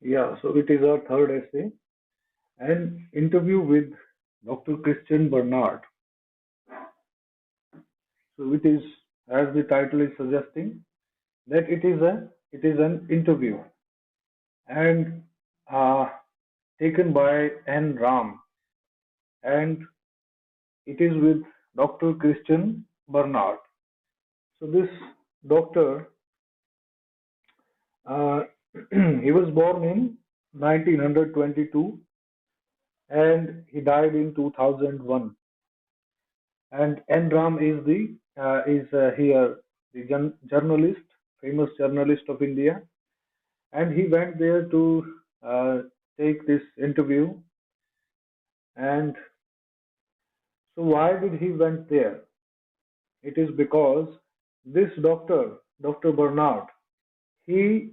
Yeah, so it is our third essay, an interview with Dr. Christian Bernard. So it is, as the title is suggesting, that it is an interview and uh, taken by N. Ram, and it is with Dr. Christian Bernard. So this doctor, uh, he was born in 1922 and he died in 2001. And N. Ram is here the journalist, famous journalist of India, and he went there to take this interview. And so, why did he went there? It is because this doctor, Dr. Bernard, he,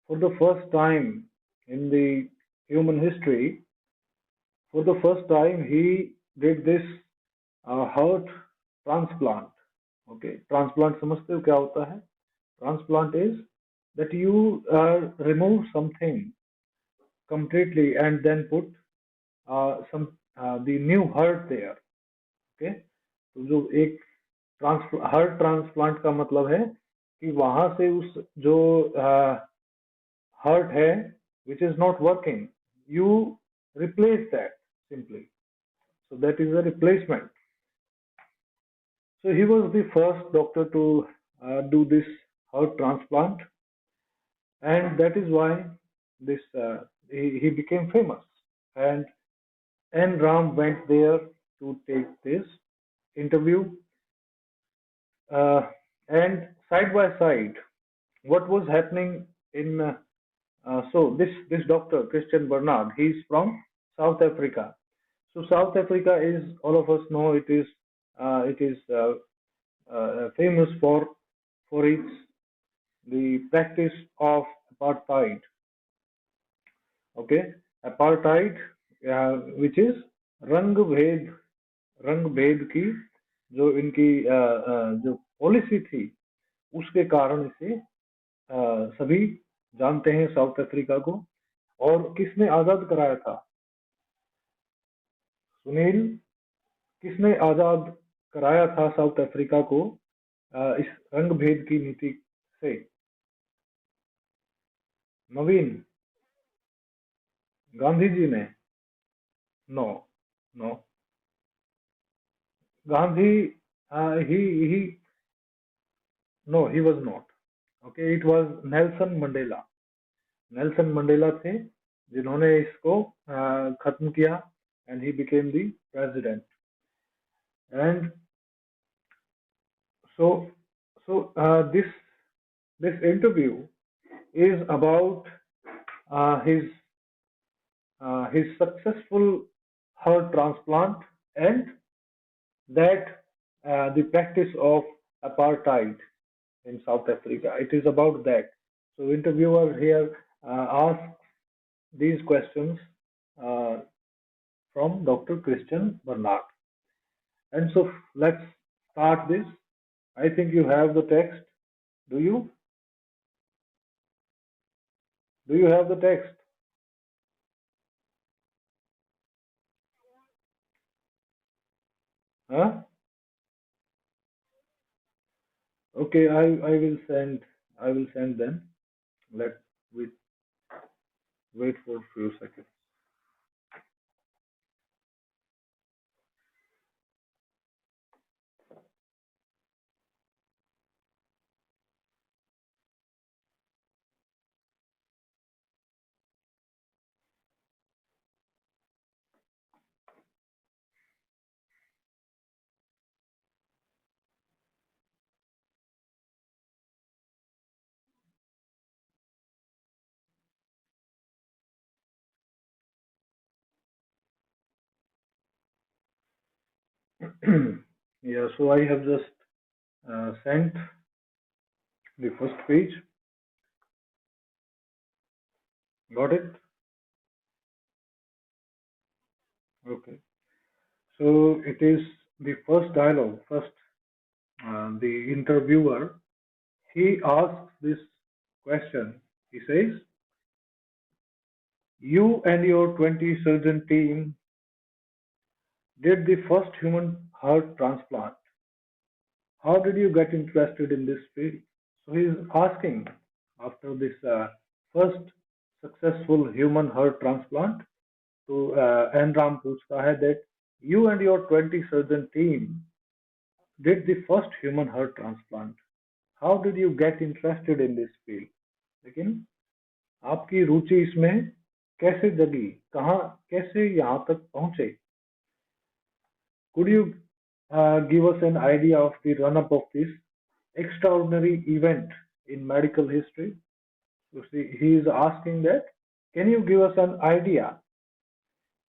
for the first time in the human history, for the first time, he did this heart transplant. Okay, transplant समझते हो क्या होता है? Transplant is that you remove something completely and then put some the new heart there. Okay, तो जो एक heart transplant का मतलब है कि वहां से उस जो हार्ट है which is not working, you replace that simply. So that is a replacement. So he was the first doctor to do this heart transplant, and that is why this he became famous. And N. Ram went there to take this interview, uh, and side by side, what was happening in so this doctor Christian Bernard, he's from South Africa. So South Africa is, all of us know, it is famous for its the practice of apartheid. Okay, apartheid, which is रंग भेद रंग भेद की जो इनकी जो policy थी, उसके कारण इसे सभी जानते हैं साउथ अफ्रीका को। और किसने आजाद कराया था? सुनील, किसने आजाद कराया था साउथ अफ्रीका को इस रंग भेद की नीति से? नवीन, गांधी जी ने? No, no, Gandhi, he no, he was not. Okay, it was Nelson Mandela. Nelson Mandela थे जिन्होंने इसको खत्म किया, and he became the president. And so this interview is about his his successful heart transplant and that the practice of apartheid in South Africa. It is about that. So interviewer here asks these questions uh, from Dr. Christian Bernard. And so let's start this. I think you have the text. Do you? Do you have the text? Huh? Okay, I will send them. Let we wait for a few seconds. Yeah, so I have just sent the first page. Got it? Okay. So it is the first dialogue. First, the interviewer, he asks this question. He says, You and your 20 surgeon team did the first human heart transplant. How did you get interested in this field? So he's asking after this first successful human heart transplant to Enram पूछता है that you and your 20 surgeon team did the first human heart transplant. How did you get interested in this field? लेकिन आपकी रुचि इसमें कैसे जगी, कहाँ कैसे यहाँ तक पहुंचे? Could you give us an idea of the run-up of this extraordinary event in medical history? You see, he is asking that. Can you give us an idea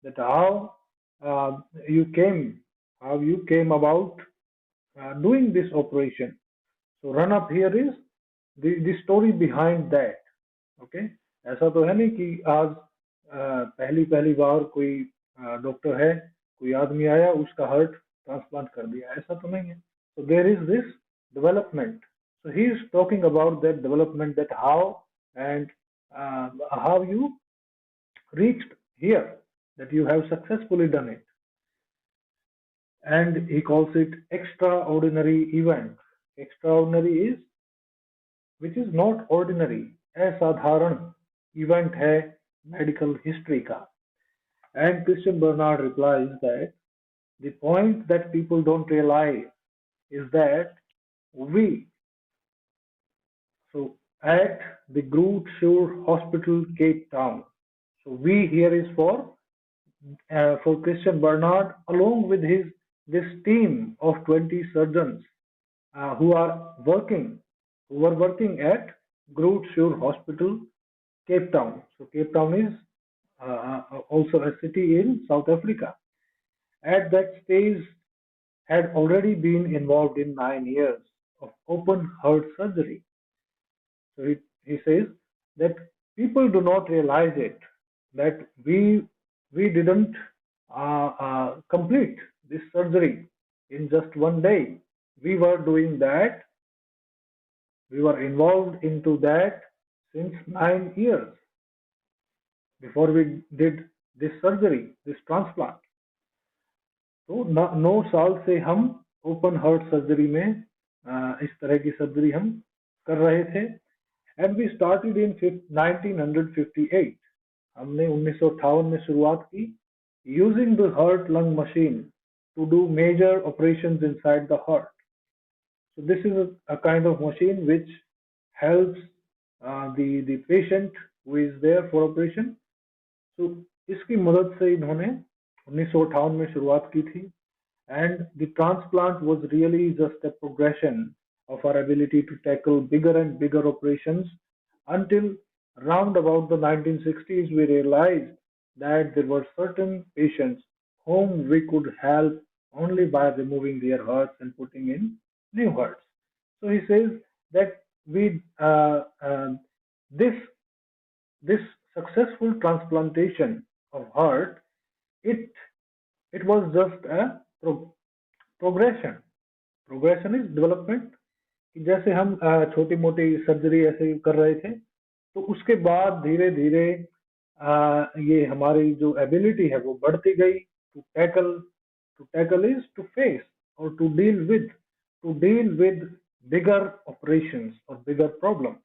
that uh, you came, how you came about doing this operation? So run-up here is the story behind that. Okay, ऐसा तो है नहीं कि आज पहली पहली बार कोई doctor है, कोई आदमी आया उसका हार्ट ट्रांसप्लांट कर दिया, ऐसा तो नहीं है. So there is this development. So he is talking about that development, that how and how you reached here, that you have successfully done it. And he calls it extraordinary event. Extraordinary is which is not ordinary, असाधारण event है medical history का. And Christian Bernard replies that the point that people don't realize is that we, so at the Groot Schuur Hospital, Cape Town. So we here is for Christian Bernard, along with his this team of 20 surgeons who were working at Groot Schuur Hospital, Cape Town. So Cape Town is also a city in South Africa. At that stage, had already been involved in 9 years of open heart surgery. So he says that people do not realize it, that we didn't complete this surgery in just one day. We were doing that. We were involved into that since 9 years before we did this surgery, this transplant. तो 9 साल से हम open heart surgery में इस तरह की surgery हम कर रहे थे. And we started in 1958. हमने 1958 में शुरुआत की using the heart lung machine to do major operations inside the heart. So this is a kind of machine which helps the patient who is there for operation. So इसकी मदद से इन्होंने 1958 में शुरुआत की थी. And the transplant was really just a progression of our ability to tackle bigger and bigger operations until round about the 1960s we realized that there were certain patients whom we could help only by removing their hearts and putting in new hearts. So he says that this this successful transplantation of heart, it was just a progression. Progression is development. कि जैसे हम छोटी मोटी surgery ऐसे कर रहे थे, तो उसके बाद धीरे धीरे ये हमारी जो एबिलिटी है वो बढ़ती गई. To tackle is to face और to deal with bigger operations or bigger problems.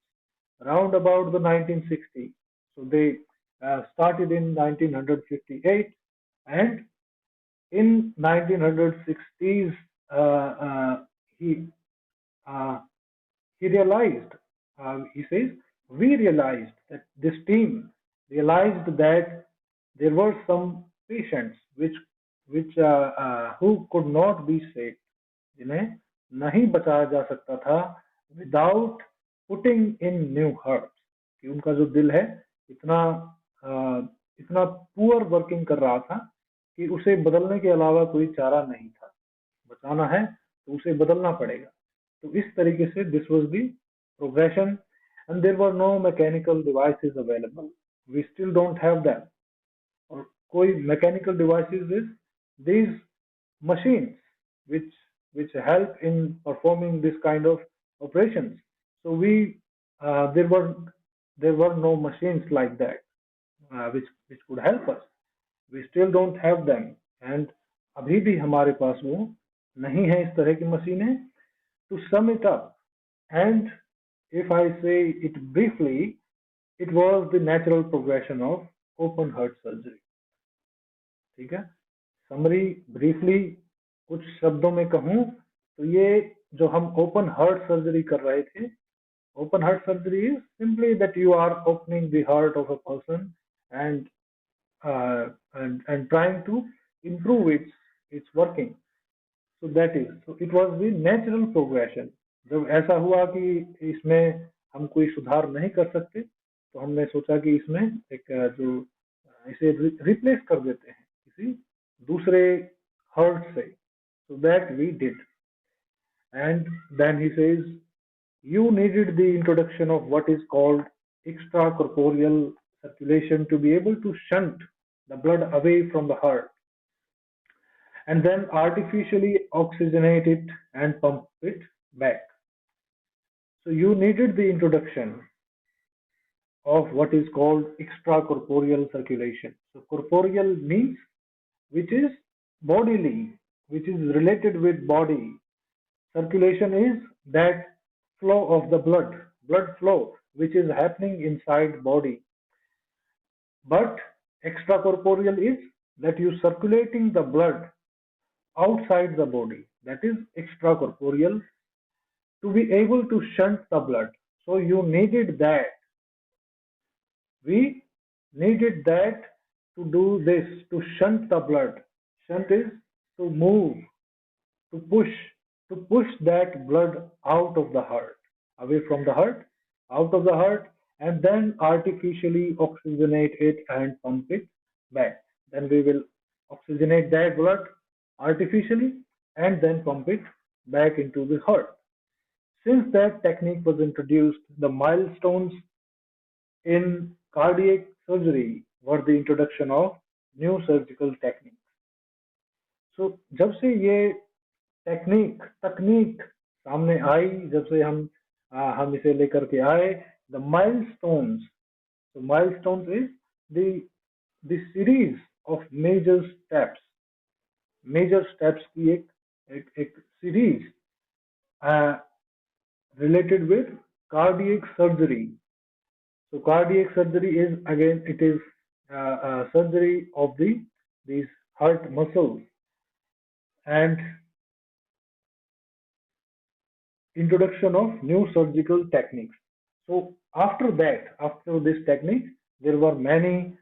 Round about the 1960s, so they started in 1958, and in 1960s he uh, he realized, he says, we realized that this team realized that there were some patients which who could not be saved, जिन्हें नहीं बचाया जा सकता था without putting in new heart. कि उनका जो दिल है इतना इतना पुअर वर्किंग कर रहा था कि उसे बदलने के अलावा कोई चारा नहीं था. बचाना है तो उसे बदलना पड़ेगा. तो इस तरीके से this was the progression. And there were no mechanical devices available. We still don't have that. और कोई mechanical devices is these machines which help in performing this kind of operations. So there were no machines like that. which could help us. We still don't have them, and अभी भी हमारे पास वो नहीं है इस तरह की मशीनें. To sum it up, and if I say it briefly, it was the natural progression of open heart surgery. ठीक है, समरी ब्रीफली कुछ शब्दों में कहूं तो ये जो हम ओपन हार्ट सर्जरी कर रहे थे, open heart surgery is simply that you are opening the heart of a person and and trying to improve its working. So that is, so it was the natural progression. जब ऐसा हुआ कि इसमें हम कोई सुधार नहीं कर सकते, तो हमने सोचा कि इसमें एक जो इसे रिप्लेस कर देते हैं किसी दूसरे हर्ट से. So that we did. And then he says, you needed the introduction of what is called extracorporeal circulation to be able to shunt the blood away from the heart and then artificially oxygenate it and pump it back. So you needed the introduction of what is called extracorporeal circulation. So corporeal means which is bodily, which is related with body. Circulation is that flow of the blood flow, which is happening inside body. But extracorporeal is that you circulating the blood outside the body. That is extracorporeal, to be able to shunt the blood. So you needed that. We needed that to do this, to shunt the blood. Shunt is to move, to push that blood out of the heart, away from the heart, out of the heart, and then artificially oxygenate it and pump it back. Then we will oxygenate that blood artificially and then pump it back into the heart. Since that technique was introduced, the milestones in cardiac surgery were the introduction of new surgical techniques. So जब से ये तकनीक सामने आई, जब से हम इसे लेकर के आए, the milestones. So milestones is the series of major steps की एक series related with cardiac surgery. So cardiac surgery is again, it is surgery of these heart muscles and introduction of new surgical techniques. So after this technique, there were many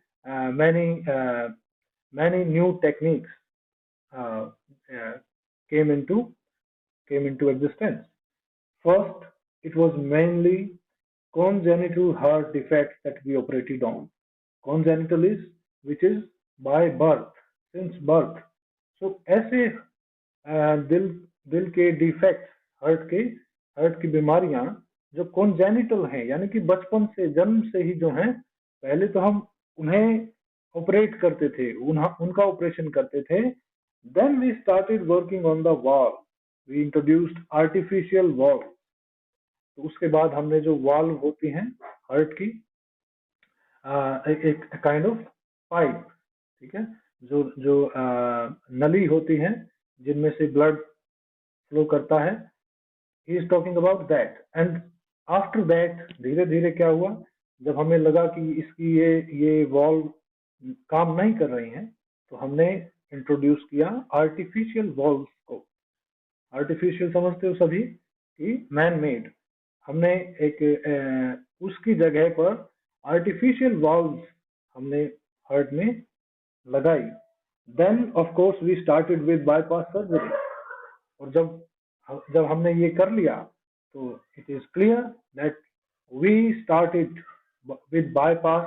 new techniques came into existence. First, it was mainly congenital heart defects that we operated on. Congenital is which is by birth, since birth. So ऐसे दिल के defects, heart की बीमारियां जो congenital हैं, यानी कि बचपन से, जन्म से ही जो हैं, पहले तो हम उन्हें ऑपरेट करते थे, उनका ऑपरेशन करते थे. Then we started working on the valve. We introduced artificial valve. तो उसके बाद हमने जो वाल्व होती हैं हार्ट की, एक काइंड ऑफ पाइप, ठीक है, जो नली होती हैं जिनमें से ब्लड फ्लो करता है. He is talking about that. And after that धीरे धीरे क्या हुआ, जब हमें लगा कि इसकी ये वॉल्व काम नहीं कर रही हैं, तो हमने इंट्रोड्यूस किया आर्टिफिशियल वॉल्व्स को. आर्टिफिशियल समझते हो सभी कि मैन मेड. हमने उसकी जगह पर आर्टिफिशियल वॉल्व्स हमने हार्ट में लगाई. Then of course we started with bypass surgery. और जब हमने ये कर लिया, तो it is clear that we started with bypass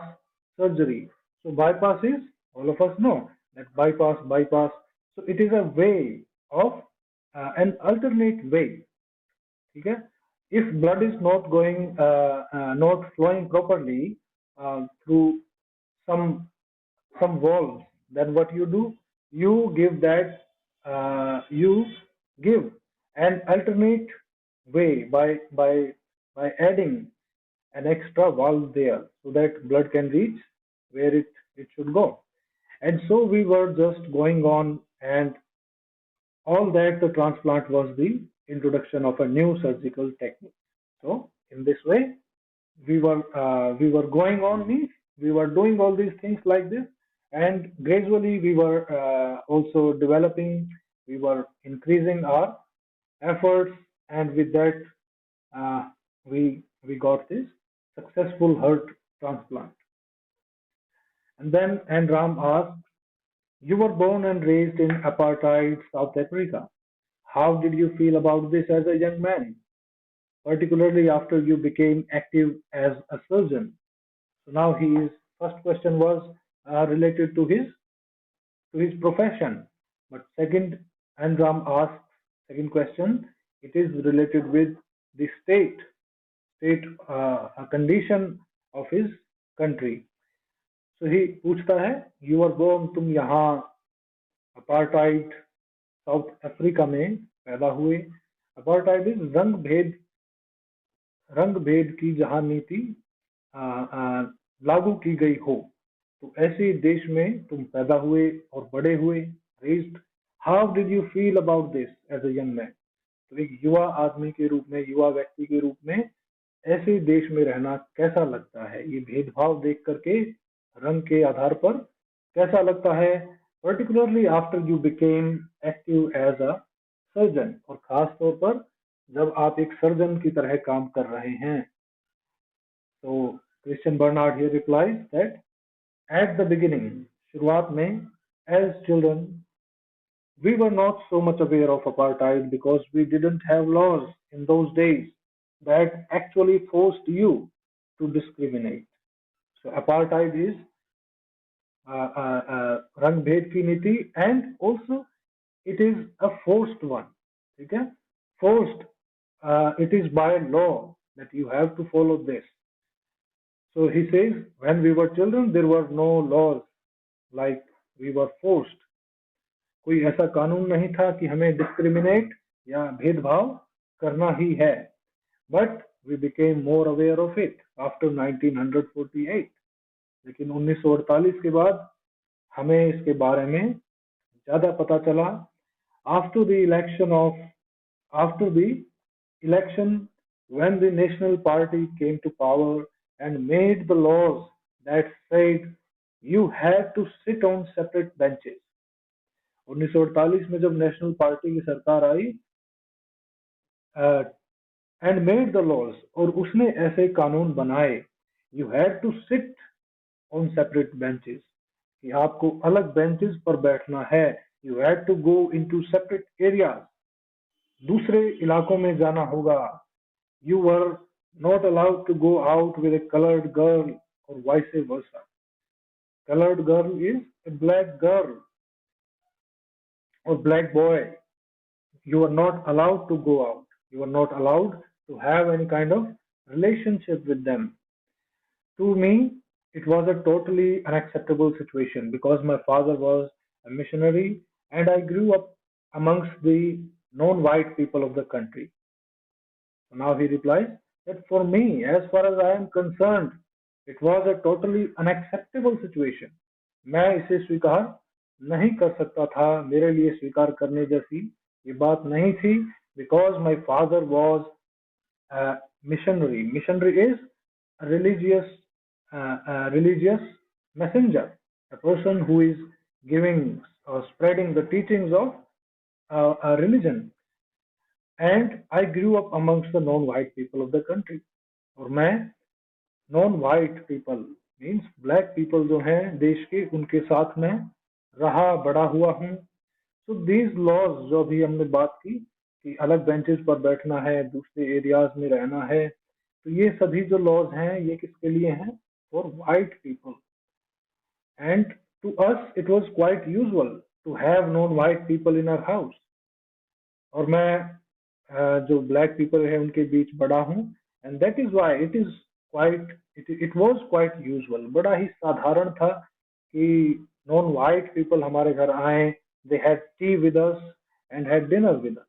surgery. So bypass is, all of us know that bypass, so it is a way of an alternate way. ठीक है, if blood is not not flowing properly through some valves, then what you do, you give an alternate way by adding an extra valve there, so that blood can reach where it should go. And so we were just going on, and all that the transplant was the introduction of a new surgical technique. So in this way, we were going on, means we were doing all these things like this, and gradually we were also developing, we were increasing our efforts, and with that uh, we got this successful heart transplant. And then Andram asked, you were born and raised in apartheid South Africa. How did you feel about this as a young man, particularly after you became active as a surgeon? So now his first question was related to his profession, but second, Andram asked second question. It is related with the state condition of his country. So he पूछता है, you were born, तुम यहाँ apartheid south Africa में पैदा हुए. Apartheid is रंग भेद की जहां नीति आ, आ, लागू की गई हो, तो ऐसे देश में तुम पैदा हुए और बड़े हुए, raised. How did you feel about this as a young man? तो एक युवा आदमी के रूप में, युवा व्यक्ति के रूप में ऐसे देश में रहना कैसा लगता है? ये भेदभाव देख करके रंग के आधार पर कैसा लगता है, particularly after you became active as a surgeon, और खास तौर पर जब आप एक सर्जन की तरह काम कर रहे हैं. तो Christian Barnard here replies that at the beginning, शुरुआत में, as children we were not so much aware of apartheid because we didn't have laws in those days that actually forced you to discriminate. So apartheid is रंग भेद की नीति, and also it is a forced one. ठीक है, forced, it is by law that you have to follow this. So he says, when we were children there were no laws like we were forced. कोई ऐसा कानून नहीं था कि हमें discriminate या भेदभाव करना ही है. But we became more aware of it after 1948. लेकिन 1948 के बाद हमें इसके बारे में ज्यादा पता चला. After the election when the national party came to power and made the laws that said you had to sit on separate benches. 1948 में जब नेशनल पार्टी की सरकार आई एंड मेड द लॉज, और उसने ऐसे कानून बनाए, you had to sit on separate benches, कि आपको अलग बेंचेस पर बैठना है. You had to go into separate areas, दूसरे इलाकों में जाना होगा. You were not allowed to go out with a coloured girl और vice versa. Colored girl is a black girl or black boy. You are not allowed to go out. You are not allowed to have any kind of relationship with them. To me, it was a totally unacceptable situation because my father was a missionary and I grew up amongst the non-white people of the country. So now he replies that for me, as far as I am concerned, it was a totally unacceptable situation. मैं इसे स्वीकार नहीं कर सकता था, मेरे लिए स्वीकार करने जैसी ये बात नहीं थी. because my father was a missionary. Missionary is a religious messenger, a person who is giving or spreading the teachings of a religion. And I grew up amongst the non-white people of the country. और मैं non-white people means black people जो हैं देश के, उनके साथ में रहा बड़ा हुआ हूँ. So these laws जो अभी हमने बात की कि अलग बेंचेस पर बैठना है, दूसरे एरियाज में रहना है, तो ये सभी जो लॉज हैं ये किसके लिए हैं? For white people. And to us it was quite usual to have non white people in our house. और मैं जो ब्लैक पीपल है उनके बीच बड़ा हूँ. And that is why it was quite usual. बड़ा ही साधारण था कि नॉन वाइट पीपल हमारे घर आए. They had T with us and had dinner with us.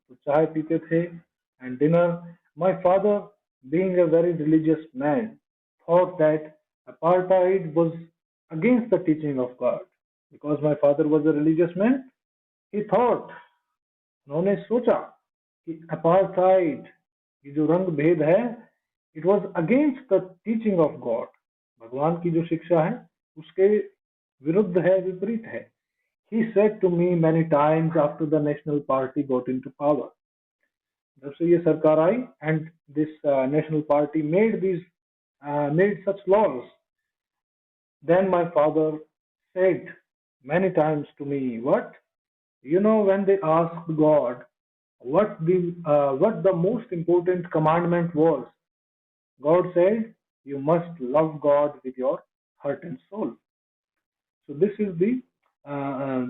तो चाय पीते थे and dinner. My father, being a very religious man, thought that Apartheid was against the teaching of God. Because my father was a religious man, he thought, उन्होंने सोचा कि apartheid, ये जो रंग भेद है, it was against the teaching of God, भगवान की जो शिक्षा है उसके विरुद्ध है, विपरीत है. He said to me many times after the National Party got into power. जब से ये सरकार आई and this National Party made such laws, then my father said many times to me, what? You know, when they asked God what the most important commandment was, God said, you must love God with your heart and soul. So uh, uh,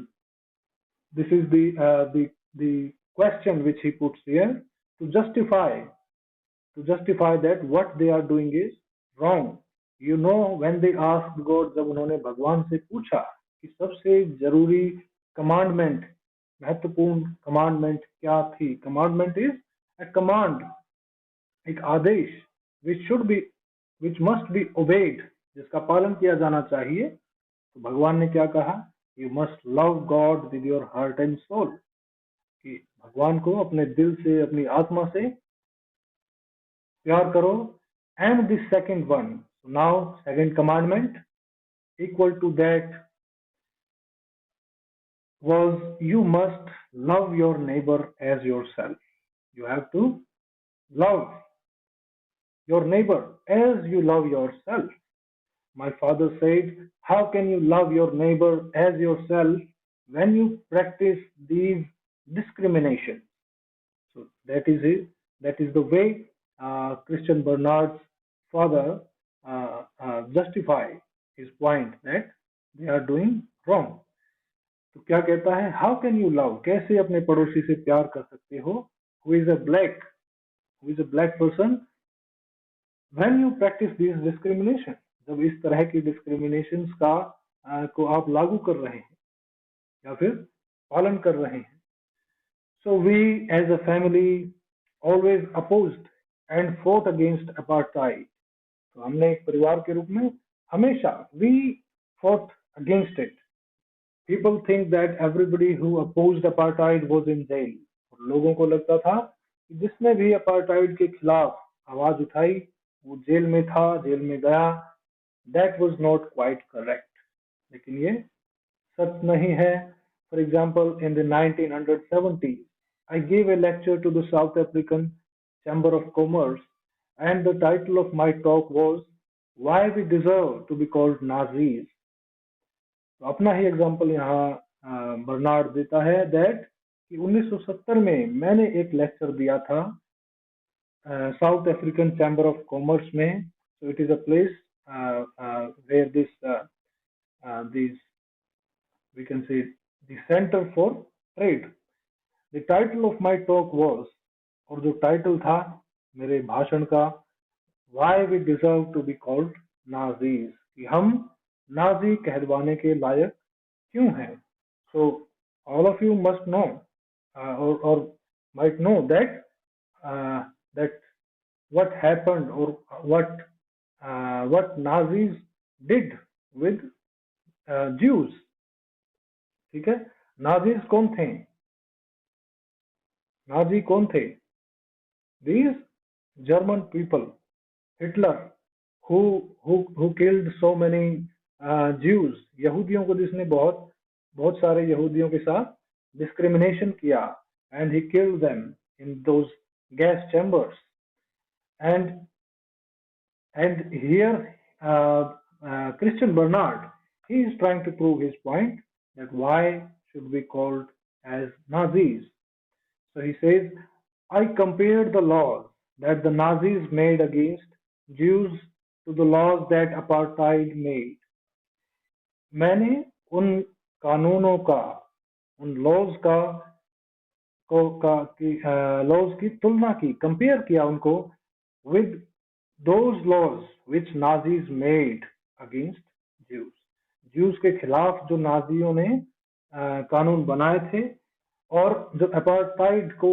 this is the question which he puts here to justify that what they are doing is wrong. You know, when they asked God, जब उन्होंने भगवान से पूछा कि सबसे जरूरी commandment, महत्वपूर्ण commandment क्या थी. कमांडमेंट इज a command, एक आदेश which must be obeyed, जिसका पालन किया जाना चाहिए. तो भगवान ने क्या कहा? You must love God with your heart and soul, कि भगवान को अपने दिल से, अपनी आत्मा से प्यार करो. And the second one, so now second commandment equal to that was, you must love your neighbor as yourself. You have to love your neighbor as you love yourself. My father said, how can you love your neighbor as yourself when you practice these discriminations? So that is it. That is the way Christian Bernard's father justify his point that they are doing wrong. तो क्या कहता है? How can you love, कैसे अपने पड़ोसी से प्यार कर सकते हो, who is a black person, when you practice this discrimination, जब इस तरह की डिस्क्रिमिनेशन को आप लागू कर रहे हैं या फिर पालन कर रहे हैं. So we as a family always opposed and fought against apartheid. तो हमने एक परिवार के रूप में हमेशा we fought against it. People think that everybody who opposed apartheid was in jail. लोगों को लगता था कि जिसने भी अपार्थाइड के खिलाफ आवाज उठाई वो जेल में था, जेल में गया. That was not quite correct. लेकिन ये सच नहीं है. For example, in the 1970s, I gave a lecture to the South African Chamber of Commerce, and the title of my talk was "Why We Deserve to Be Called Nazis." तो अपना ही example यहाँ Bernard देता है that कि 1970 में मैंने एक lecture दिया था South African chamber of commerce में. So it is a place where this we can say the centre for trade. The title of my talk was, और जो टाइटल था मेरे भाषण का, why we deserve to be called Nazis, कि हम Nazi कहलवाने के लायक क्यों हैं. So all of you must know or might know that what happened or what Nazis did with Jews. ठीक है, नाजीज कौन थे? नाजी कौन थे? These German people, Hitler, who killed so many Jews, यहूदियों को जिसने बहुत सारे यहूदियों के साथ डिस्क्रिमिनेशन किया, and he killed them in those gas chambers. And here Christian Bernard, he is trying to prove his point that why should be called as Nazis. So he says, I compared the laws that the Nazis made against Jews to the laws that apartheid made. मैंने उन कानूनों का, उन laws की तुलना की, compare किया उनको with those laws which Nazis made against Jews. Jews के खिलाफ जो नाजियों ने कानून बनाए थे और जो अपार्थाइड को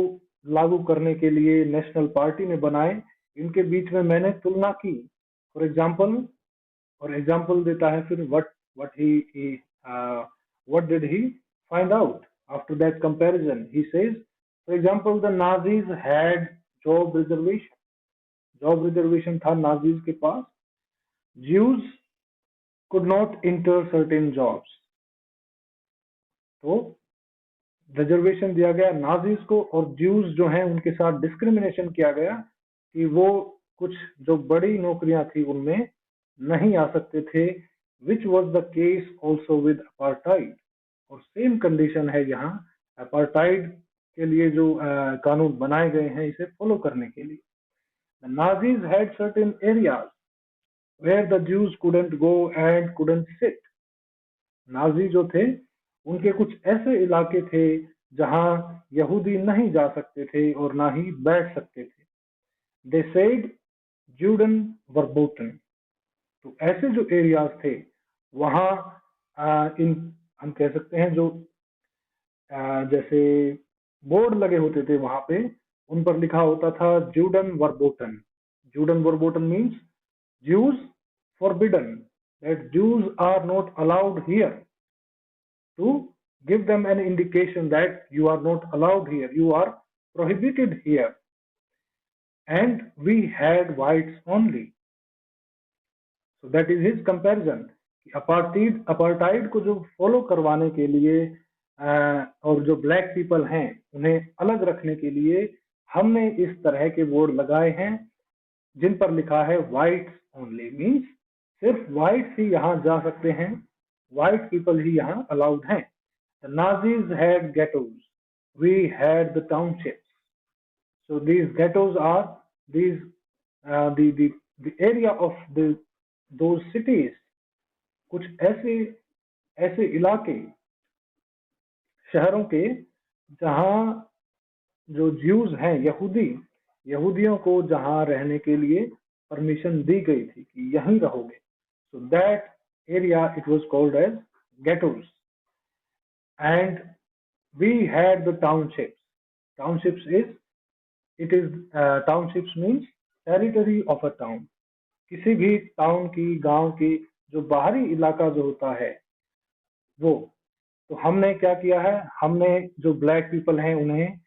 लागू करने के लिए नेशनल पार्टी ने बनाए, इनके बीच में मैंने तुलना की. फॉर एग्जाम्पल, और एग्जाम्पल देता है फिर what did he find out after that comparison. He says, for example, the Nazis had job reservation. Job reservation था नाजीज के पास. Jews could not enter certain jobs. तो रिजर्वेशन दिया गया नाजीज को, और ज्यूज जो हैं उनके साथ डिस्क्रिमिनेशन किया गया कि वो कुछ जो बड़ी नौकरियां थी उनमें नहीं आ सकते थे, which was the case also with apartheid. और सेम कंडीशन है यहाँ अपार्टाइड के लिए जो कानून बनाए गए हैं इसे फॉलो करने के लिए. The Nazis had certain areas where the Jews couldn't go and couldn't sit. Nazi जो थे उनके कुछ ऐसे इलाके थे जहां यहूदी नहीं जा सकते थे और ना ही बैठ सकते थे. They said Juden verboten. तो ऐसे जो एरियाज थे वहां इन हम कह सकते हैं जो जैसे बोर्ड लगे होते थे वहां पे उन पर लिखा होता था जूडन वर्बोटन. जूडन वर्बोटन means Jews forbidden, that Jews are not allowed here, to give them an indication that you are not allowed here, you are prohibited here. And we had whites only. So that is his comparison. Apartheid को जो follow करवाने के लिए और जो black people हैं उन्हें अलग रखने के लिए हमने इस तरह के बोर्ड लगाए हैं जिन पर लिखा है व्हाइट्स ओनली. मीन्स सिर्फ व्हाइट्स ही यहाँ जा सकते हैं, व्हाइट पीपल ही यहाँ अलाउड हैं. The Nazis had ghettos. We had the townships. So these ghettos are the area of those cities. कुछ ऐसे इलाके शहरों के जहां जो ज्यूज हैं यहूदियों को जहां रहने के लिए परमिशन दी गई थी कि यहीं रहोगे. So that area it was called as ghettos. And we had the townships. Townships means territory of a town. किसी भी टाउन की, गांव की जो बाहरी इलाका जो होता है वो. तो हमने क्या किया है, हमने जो ब्लैक पीपल हैं उन्हें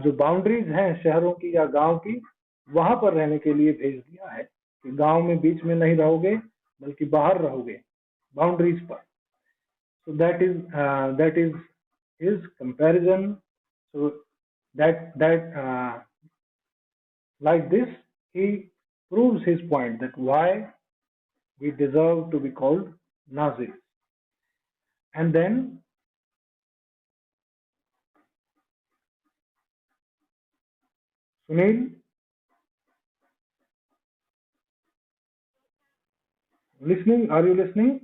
जो बाउंड्रीज हैं शहरों की या गांव की वहां पर रहने के लिए भेज दिया है कि गांव में बीच में नहीं रहोगे बल्कि बाहर रहोगे बाउंड्रीज पर. So that is his comparison. So that like this he proves his point that why we deserve to be called Nazis. And then Sunil, listening? Are you listening?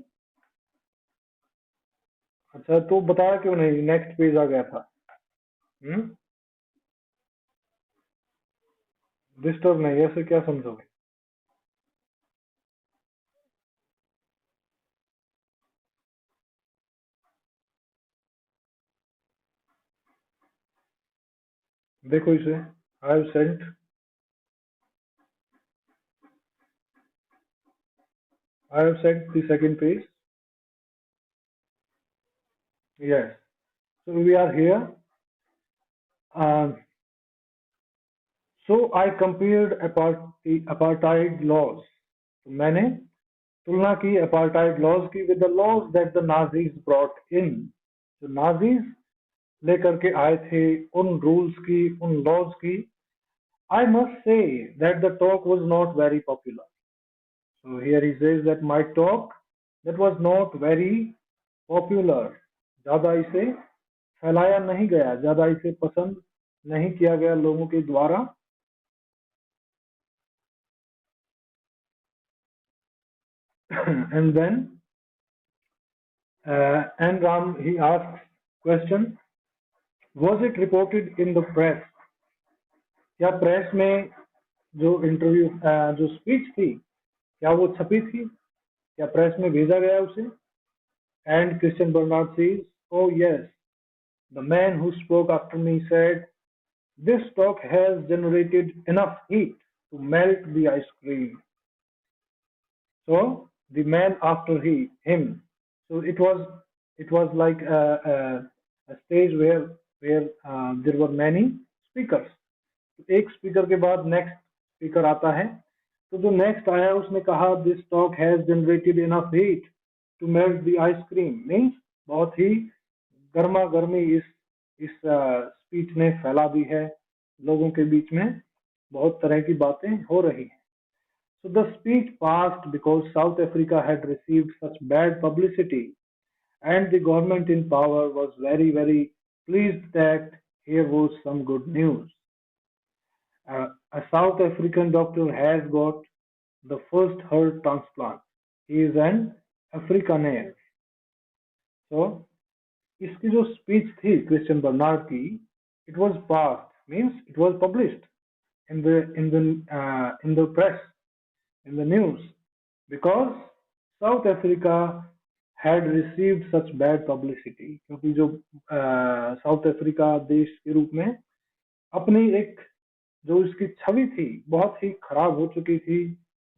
अच्छा तो बताया क्यों नहीं, नेक्स्ट पेज आ गया था. Disturb नहीं, ऐसे क्या समझोगे? देखो इसे, I have sent. I have set the second page. Yes. So we are here. So I compared apartheid laws. तो मैंने तुलना की apartheid laws की with the laws that the Nazis brought in. जो Nazis लेकर के आए थे उन rules की, उन laws की. I must say that the talk was not very popular. So here he says that my talk that was not very popular. ज्यादा इसे फैलाया नहीं गया, ज्यादा इसे पसंद नहीं किया गया लोगों के द्वारा. And then N. Ram, he asks question, was it reported in the press? क्या प्रेस में जो इंटरव्यू जो स्पीच थी क्या वो छपी थी, क्या प्रेस में भेजा गया उसे? And Christian Bernard says, oh yes, the man who spoke after me said, this talk has generated enough heat to melt the ice cream. So the man after him. So it was like a stage where there were many speakers. एक speaker के बाद next speaker आता है, तो जो next आया उसने कहा this talk has generated enough heat to melt the ice cream. Means बहुत ही गर्मा गर्मी इस स्पीच ने फैला दी है, लोगों के बीच में बहुत तरह की बातें हो रही हैं। So the speech passed because South Africa had received such bad publicity, and the government in power was very, very pleased that here was some good news. A South African doctor has got the first heart transplant. He is an Afrikaner. So इसकी जो speech थी Christian Bernard की, it was passed, means it was published in the press, in the news, because South Africa had received such bad publicity, क्योंकि जो south Africa देश के रूप में अपनी एक जो इसकी छवि थी बहुत ही खराब हो चुकी थी,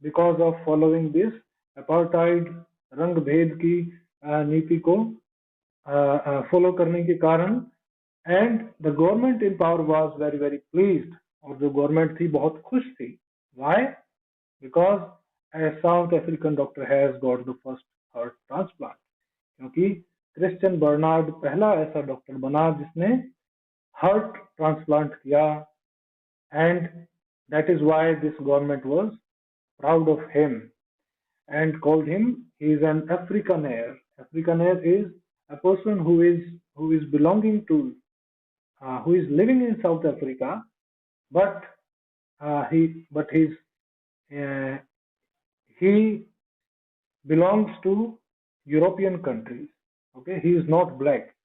because of following this apartheid, रंग भेद की नीति को फॉलो करने के कारण। And the government in power was very very pleased, और जो गवर्नमेंट थी बहुत खुश थी। Why? Because a South African doctor has got the first heart transplant, क्योंकि क्रिश्चियन बर्नार्ड पहला ऐसा डॉक्टर बना जिसने हार्ट ट्रांसप्लांट किया। And that is why this government was proud of him and called him, he is an Afrikaner. Afrikaner is a person who is belonging to who is living in South Africa, but he belongs to European countries. Okay, he is not black.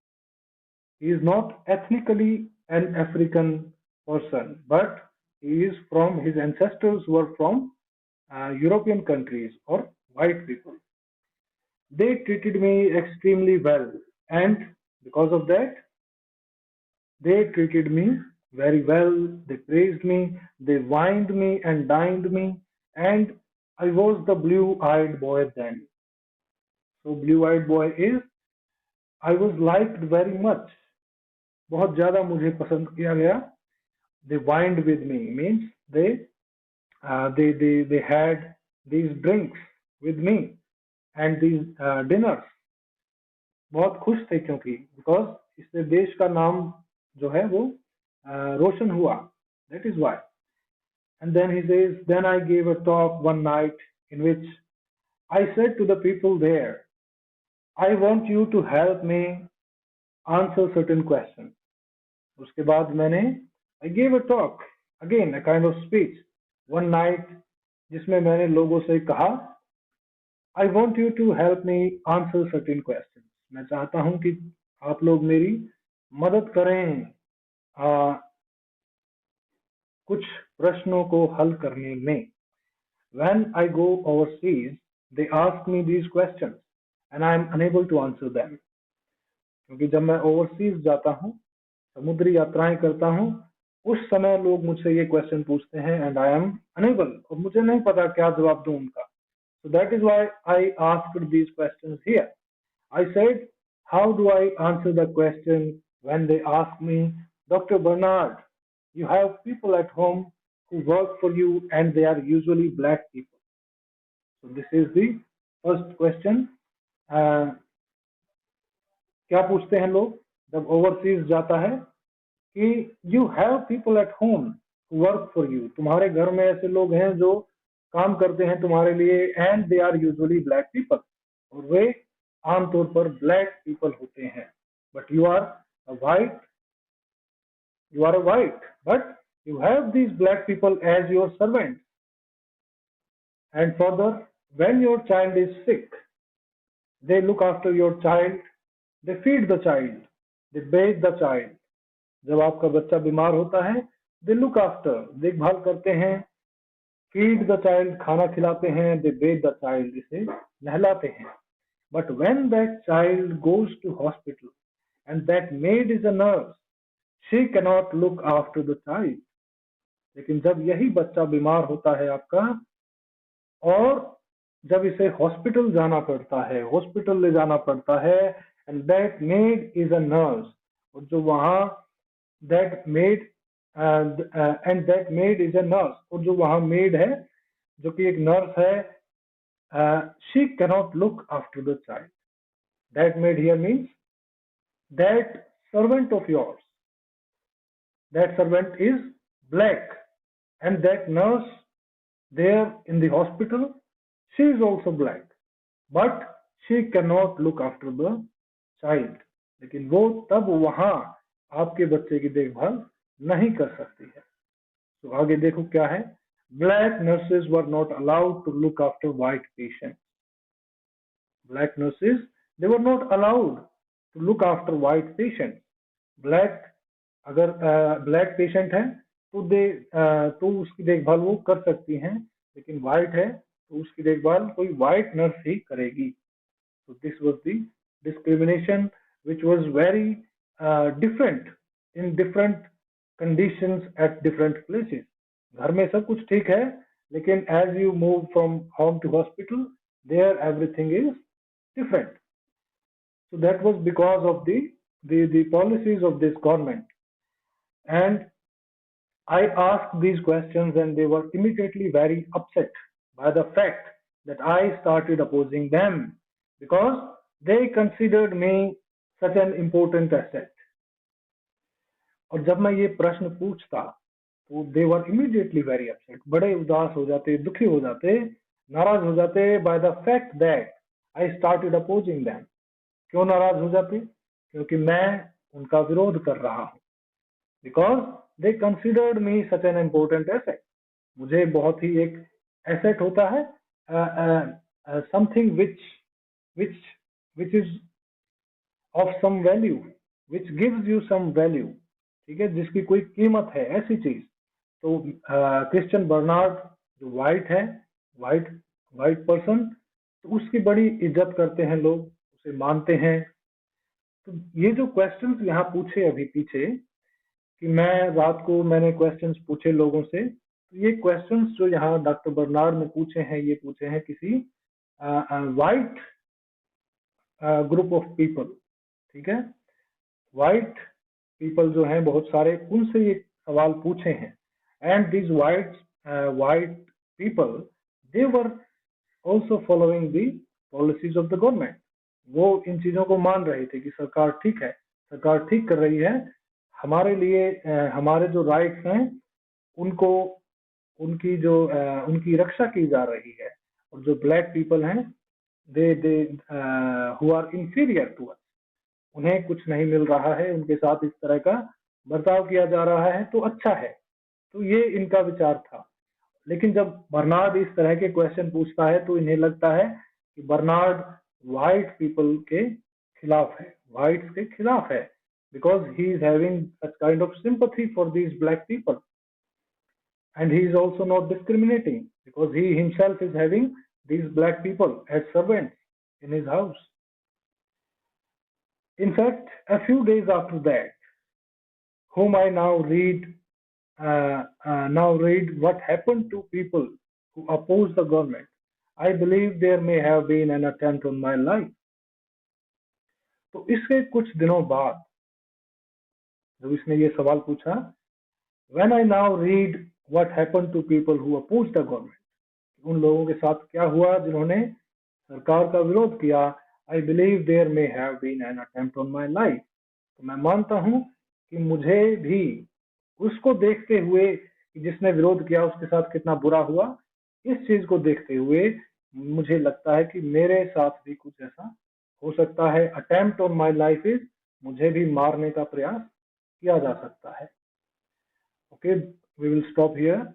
He is not ethnically an African person, but he is from, his ancestors were from European countries or white people. They treated me extremely well, and because of that, they treated me very well. They praised me, they wined me and dined me, and I was the blue-eyed boy then. So blue-eyed boy is I was liked very much. बहुत ज्यादा मुझे पसंद किया गया। They wined with me means they had these drinks with me and these dinners. बहुत खुश थे क्योंकि because इससे देश का नाम जो है वो रोशन हुआ। That is why. And then he says, then I gave a talk one night in which I said to the people there, I want you to help me answer certain questions. उसके बाद मैंने I gave a talk, again a kind of speech, one night, जिसमें मैंने लोगों से कहा I want you to help me answer certain questions. मैं चाहता हूं कि आप लोग मेरी मदद करें कुछ प्रश्नों को हल करने में। When I go overseas, they ask me these questions and I am unable to answer them. क्योंकि जब मैं ओवरसीज जाता हूँ, समुद्री यात्राएं करता हूँ, उस समय लोग मुझसे ये क्वेश्चन पूछते हैं एंड आई एम अनेबल, और मुझे नहीं पता क्या जवाब दूं उनका। So that is why I asked these questions here. I said, how do I answer the question when they ask me, Dr. Bernard, you have people at home who work for you and they are usually black people. So this is the first question. क्या पूछते हैं लोग जब overseas जाता है कि you have people at home who work for you, तुम्हारे घर में ऐसे लोग हैं जो काम करते हैं तुम्हारे लिए, and they are usually black people, और वे आमतौर पर ब्लैक पीपल होते हैं। But you are a white but you have these black people as your servants. And further, when your child is sick, they look after your child, they feed the child, they bathe the child. जब आपका बच्चा बीमार होता है, they look after, देखभाल करते हैं, feed the child, खाना खिलाते हैं, they bathe the child, इसे नहलाते हैं. But when that child goes to hospital and that maid is a nurse, she cannot look after the child. लेकिन जब यही बच्चा बीमार होता है आपका और जब इसे हॉस्पिटल जाना पड़ता है, हॉस्पिटल ले जाना पड़ता है, and that made is a nurse, और जो वहाँ that made and that made is a nurse, और जो वहाँ मेड है जो कि एक नर्स है, she cannot look after the child. That made here means that servant of yours, that servant is black, and that nurse there in the hospital, she is also black, but she cannot look after the child. लेकिन वो तब वहां आपके बच्चे की देखभाल नहीं कर सकती है. तो आगे देखो क्या है. Black nurses were not allowed to look after white patients. Black nurses, they were not allowed to look after white patients. Black, अगर ब्लैक पेशेंट है तो उसकी देखभाल वो कर सकती हैं, लेकिन वाइट है तो उसकी देखभाल कोई वाइट नर्स ही करेगी. So this was the discrimination which was very different in different conditions at different places. घर में सब कुछ ठीक है, लेकिन as you move from home to hospital, there everything is different. So that was because of the policies of this government. And I asked these questions, and they were immediately very upset by the fact that I started opposing them because they considered me such an important asset. और जब मैं ये प्रश्न पूछता तो they were immediately very upset. बड़े उदास हो जाते, दुखी हो जाते, नाराज हो जाते by the fact that I started opposing them. क्यों नाराज हो जाते? क्योंकि मैं उनका विरोध कर रहा हूँ. Because they considered me such an important asset. मुझे बहुत ही एक asset होता है, something which is of some value, which gives you some value. ठीक है, जिसकी कोई कीमत है, ऐसी चीज. तो क्रिश्चियन बर्नार्ड जो वाइट है, वाइट पर्सन, तो उसकी बड़ी इज्जत करते हैं लोग, उसे मानते हैं. तो ये जो क्वेश्चंस यहाँ पूछे अभी पीछे, कि मैंने क्वेश्चंस पूछे लोगों से, तो ये क्वेश्चंस जो यहाँ डॉक्टर बर्नार्ड ने पूछे हैं, ये पूछे हैं किसी वाइट ग्रुप ऑफ पीपल. ठीक है, वाइट पीपल जो हैं बहुत सारे, उनसे ये सवाल पूछे हैं. And this white people, they were also following the policies of the government. वो इन चीजों को मान रहे थे कि सरकार ठीक है, सरकार ठीक कर रही है, हमारे लिए हमारे जो राइट्स हैं उनको उनकी रक्षा की जा रही है. और जो ब्लैक पीपल हैं, they who are inferior to us, उन्हें कुछ नहीं मिल रहा है, उनके साथ इस तरह का बर्ताव किया जा रहा है तो अच्छा है. तो ये इनका विचार था. लेकिन जब बर्नार्ड इस तरह के क्वेश्चन पूछता है तो इन्हें लगता है कि बर्नार्ड वाइट पीपल के खिलाफ है, वाइट्स के खिलाफ है, because he is having such kind of sympathy for these black people, and he is also not discriminating because he himself is having these black people as servants in his house. In fact, a few days after that, whom I now read what happened to people who oppose the government, I believe there may have been an attempt on my life. तो इसके कुछ दिनों बाद जब इसने ये सवाल पूछा, when I now read what happened to people who opposed the government, उन लोगों के साथ क्या हुआ जिन्होंने सरकार का विरोध किया, I believe there may have been an attempt on my life. तो मैं मानता हूं कि मुझे भी उसको देखते हुए कि जिसने विरोध किया उसके साथ कितना बुरा हुआ, इस चीज को देखते हुए मुझे लगता है कि मेरे साथ भी कुछ ऐसा हो सकता है. Attempt on my life is, मुझे भी मारने का प्रयास किया जा सकता है. Okay, we will stop here.